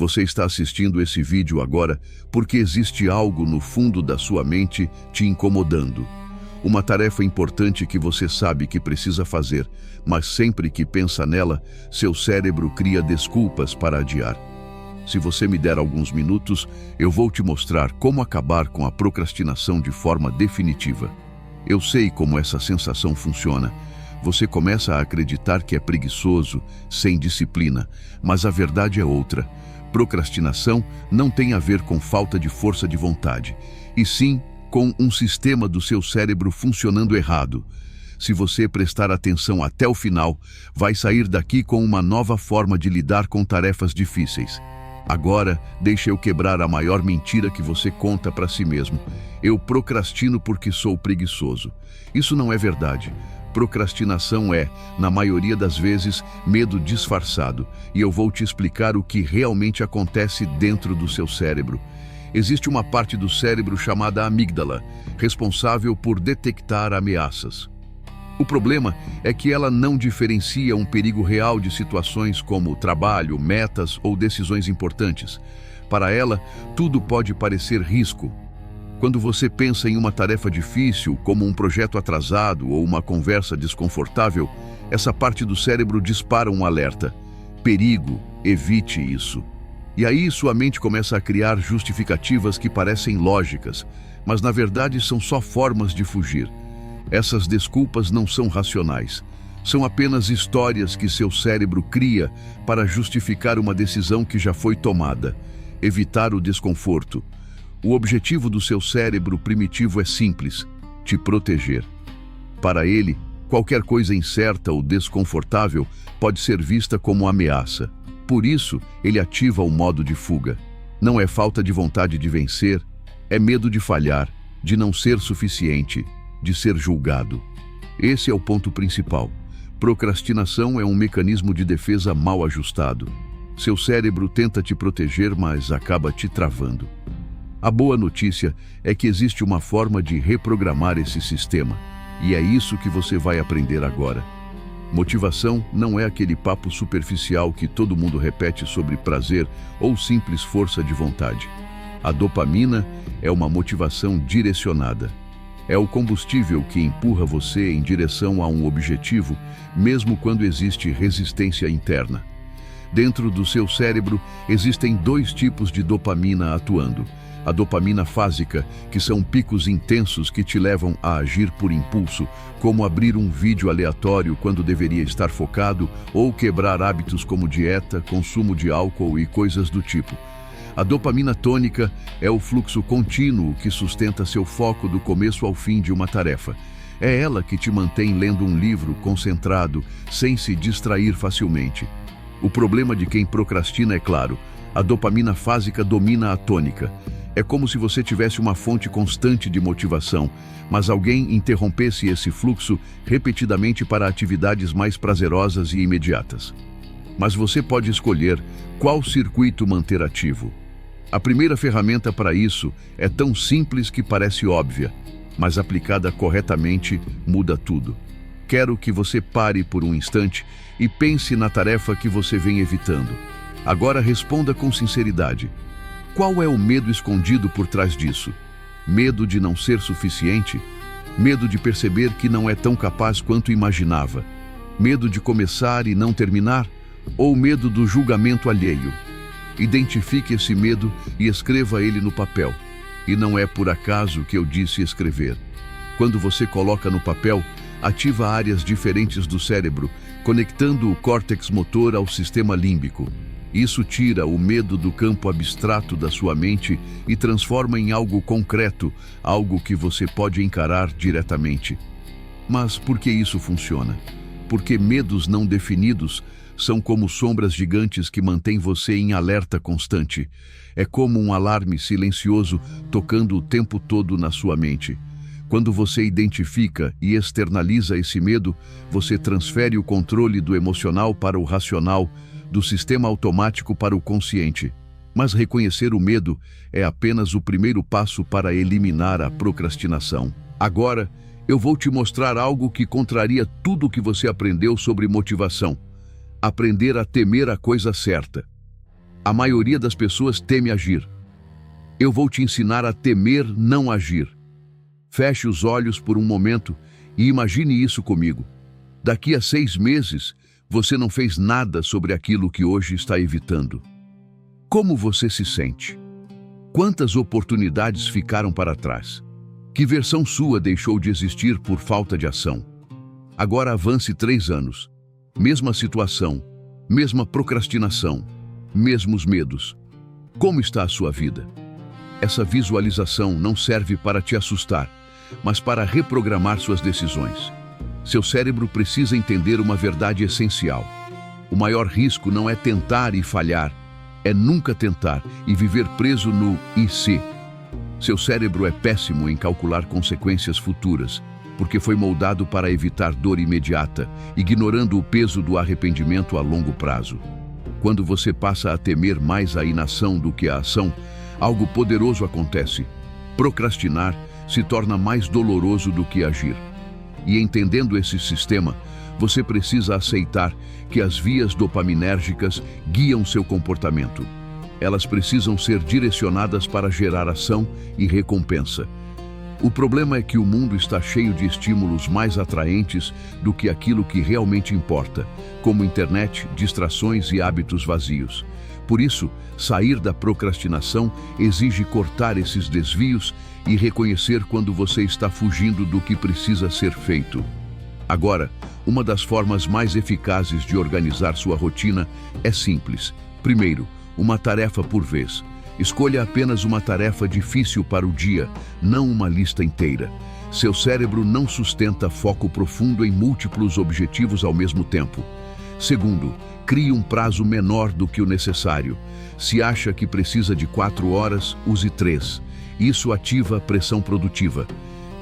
Você está assistindo esse vídeo agora porque existe algo no fundo da sua mente te incomodando. Uma tarefa importante que você sabe que precisa fazer, mas sempre que pensa nela, seu cérebro cria desculpas para adiar. Se você me der alguns minutos, eu vou te mostrar como acabar com a procrastinação de forma definitiva. Eu sei como essa sensação funciona. Você começa a acreditar que é preguiçoso, sem disciplina, mas a verdade é outra. Procrastinação não tem a ver com falta de força de vontade, e sim com um sistema do seu cérebro funcionando errado. Se você prestar atenção até o final, vai sair daqui com uma nova forma de lidar com tarefas difíceis. Agora, deixe eu quebrar a maior mentira que você conta para si mesmo. Eu procrastino porque sou preguiçoso. Isso não é verdade. Procrastinação é, na maioria das vezes, medo disfarçado, e eu vou te explicar o que realmente acontece dentro do seu cérebro. Existe uma parte do cérebro chamada amígdala, responsável por detectar ameaças. O problema é que ela não diferencia um perigo real de situações como trabalho, metas ou decisões importantes. Para ela, tudo pode parecer risco. Quando você pensa em uma tarefa difícil, como um projeto atrasado ou uma conversa desconfortável, essa parte do cérebro dispara um alerta. Perigo, evite isso. E aí sua mente começa a criar justificativas que parecem lógicas, mas na verdade são só formas de fugir. Essas desculpas não são racionais. São apenas histórias que seu cérebro cria para justificar uma decisão que já foi tomada. Evitar o desconforto. O objetivo do seu cérebro primitivo é simples: te proteger. Para ele, qualquer coisa incerta ou desconfortável pode ser vista como ameaça. Por isso, ele ativa o modo de fuga. Não é falta de vontade de vencer, é medo de falhar, de não ser suficiente, de ser julgado. Esse é o ponto principal. Procrastinação é um mecanismo de defesa mal ajustado. Seu cérebro tenta te proteger, mas acaba te travando. A boa notícia é que existe uma forma de reprogramar esse sistema, e é isso que você vai aprender agora. Motivação não é aquele papo superficial que todo mundo repete sobre prazer ou simples força de vontade. A dopamina é uma motivação direcionada. É o combustível que empurra você em direção a um objetivo, mesmo quando existe resistência interna. Dentro do seu cérebro existem dois tipos de dopamina atuando. A dopamina fásica, que são picos intensos que te levam a agir por impulso, como abrir um vídeo aleatório quando deveria estar focado, ou quebrar hábitos como dieta, consumo de álcool e coisas do tipo. A dopamina tônica é o fluxo contínuo que sustenta seu foco do começo ao fim de uma tarefa. É ela que te mantém lendo um livro concentrado, sem se distrair facilmente. O problema de quem procrastina é claro: a dopamina fásica domina a tônica. É como se você tivesse uma fonte constante de motivação, mas alguém interrompesse esse fluxo repetidamente para atividades mais prazerosas e imediatas. Mas você pode escolher qual circuito manter ativo. A primeira ferramenta para isso é tão simples que parece óbvia, mas aplicada corretamente muda tudo. Quero que você pare por um instante e pense na tarefa que você vem evitando. Agora responda com sinceridade. Qual é o medo escondido por trás disso? Medo de não ser suficiente? Medo de perceber que não é tão capaz quanto imaginava? Medo de começar e não terminar? Ou medo do julgamento alheio? Identifique esse medo e escreva ele no papel. E não é por acaso que eu disse escrever. Quando você coloca no papel, ativa áreas diferentes do cérebro, conectando o córtex motor ao sistema límbico. Isso tira o medo do campo abstrato da sua mente e transforma em algo concreto, algo que você pode encarar diretamente. Mas por que isso funciona? Porque medos não definidos são como sombras gigantes que mantêm você em alerta constante. É como um alarme silencioso tocando o tempo todo na sua mente. Quando você identifica e externaliza esse medo, você transfere o controle do emocional para o racional, do sistema automático para o consciente. Mas reconhecer o medo é apenas o primeiro passo para eliminar a procrastinação. Agora, eu vou te mostrar algo que contraria tudo o que você aprendeu sobre motivação. Aprender a temer a coisa certa. A maioria das pessoas teme agir. Eu vou te ensinar a temer não agir. Feche os olhos por um momento e imagine isso comigo. Daqui a 6 meses, você não fez nada sobre aquilo que hoje está evitando. Como você se sente? Quantas oportunidades ficaram para trás? Que versão sua deixou de existir por falta de ação? Agora avance 3 anos. Mesma situação, mesma procrastinação, mesmos medos. Como está a sua vida? Essa visualização não serve para te assustar, mas para reprogramar suas decisões. Seu cérebro precisa entender uma verdade essencial. O maior risco não é tentar e falhar, é nunca tentar e viver preso no "e se". Seu cérebro é péssimo em calcular consequências futuras, porque foi moldado para evitar dor imediata, ignorando o peso do arrependimento a longo prazo. Quando você passa a temer mais a inação do que a ação, algo poderoso acontece. Procrastinar se torna mais doloroso do que agir. E entendendo esse sistema, você precisa aceitar que as vias dopaminérgicas guiam seu comportamento. Elas precisam ser direcionadas para gerar ação e recompensa. O problema é que o mundo está cheio de estímulos mais atraentes do que aquilo que realmente importa, como internet, distrações e hábitos vazios. Por isso, sair da procrastinação exige cortar esses desvios e reconhecer quando você está fugindo do que precisa ser feito. Agora, uma das formas mais eficazes de organizar sua rotina é simples. Primeiro, uma tarefa por vez. Escolha apenas uma tarefa difícil para o dia, não uma lista inteira. Seu cérebro não sustenta foco profundo em múltiplos objetivos ao mesmo tempo. Segundo, crie um prazo menor do que o necessário. Se acha que precisa de 4 horas, use 3. Isso ativa a pressão produtiva.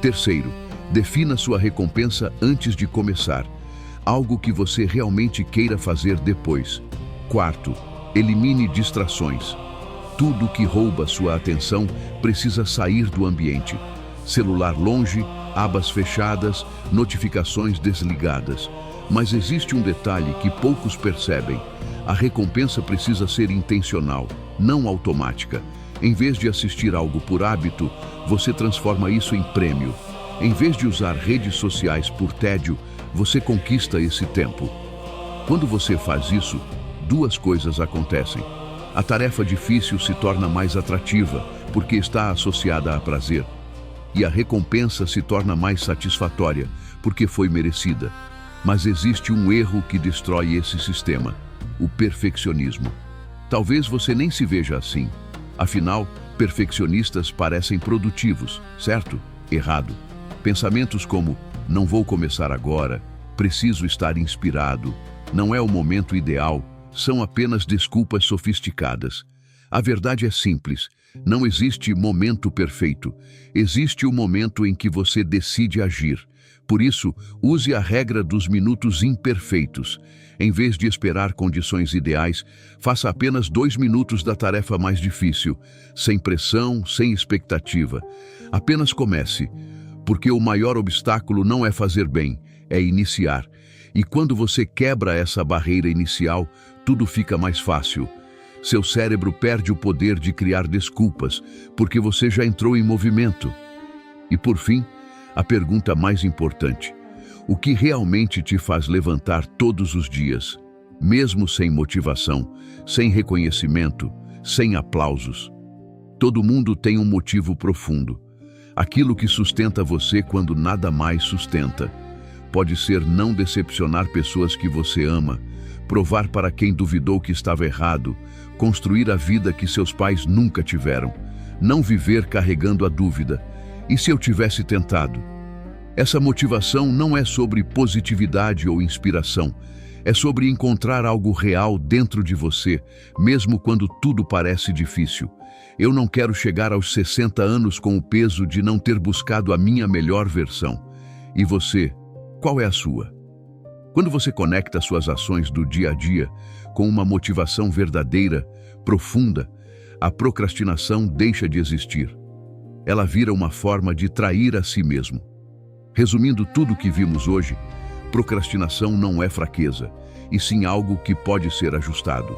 Terceiro, defina sua recompensa antes de começar. Algo que você realmente queira fazer depois. Quarto, elimine distrações. Tudo que rouba sua atenção precisa sair do ambiente. Celular longe, abas fechadas, notificações desligadas. Mas existe um detalhe que poucos percebem. A recompensa precisa ser intencional, não automática. Em vez de assistir algo por hábito, você transforma isso em prêmio. Em vez de usar redes sociais por tédio, você conquista esse tempo. Quando você faz isso, 2 coisas acontecem. A tarefa difícil se torna mais atrativa, porque está associada a prazer. E a recompensa se torna mais satisfatória, porque foi merecida. Mas existe um erro que destrói esse sistema: o perfeccionismo. Talvez você nem se veja assim. Afinal, perfeccionistas parecem produtivos, certo? Errado. Pensamentos como: não vou começar agora, preciso estar inspirado, não é o momento ideal, são apenas desculpas sofisticadas. A verdade é simples: não existe momento perfeito. Existe o momento em que você decide agir. Por isso, use a regra dos minutos imperfeitos. Em vez de esperar condições ideais, faça apenas 2 minutos da tarefa mais difícil, sem pressão, sem expectativa. Apenas comece, porque o maior obstáculo não é fazer bem, é iniciar. E quando você quebra essa barreira inicial, tudo fica mais fácil. Seu cérebro perde o poder de criar desculpas, porque você já entrou em movimento. E por fim, a pergunta mais importante: o que realmente te faz levantar todos os dias, mesmo sem motivação, sem reconhecimento, sem aplausos? Todo mundo tem um motivo profundo. Aquilo que sustenta você quando nada mais sustenta. Pode ser não decepcionar pessoas que você ama, provar para quem duvidou que estava errado, construir a vida que seus pais nunca tiveram, não viver carregando a dúvida: e se eu tivesse tentado? Essa motivação não é sobre positividade ou inspiração, é sobre encontrar algo real dentro de você, mesmo quando tudo parece difícil. Eu não quero chegar aos 60 anos com o peso de não ter buscado a minha melhor versão. E você, qual é a sua? Quando você conecta suas ações do dia a dia com uma motivação verdadeira, profunda, a procrastinação deixa de existir. Ela vira uma forma de trair a si mesmo. Resumindo tudo o que vimos hoje, procrastinação não é fraqueza, e sim algo que pode ser ajustado.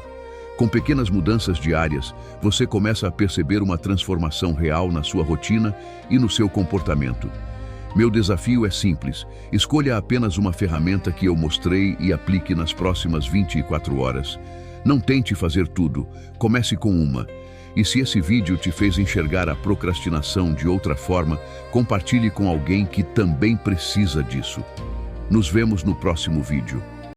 Com pequenas mudanças diárias, você começa a perceber uma transformação real na sua rotina e no seu comportamento. Meu desafio é simples: escolha apenas uma ferramenta que eu mostrei e aplique nas próximas 24 horas. Não tente fazer tudo, comece com uma. E se esse vídeo te fez enxergar a procrastinação de outra forma, compartilhe com alguém que também precisa disso. Nos vemos no próximo vídeo.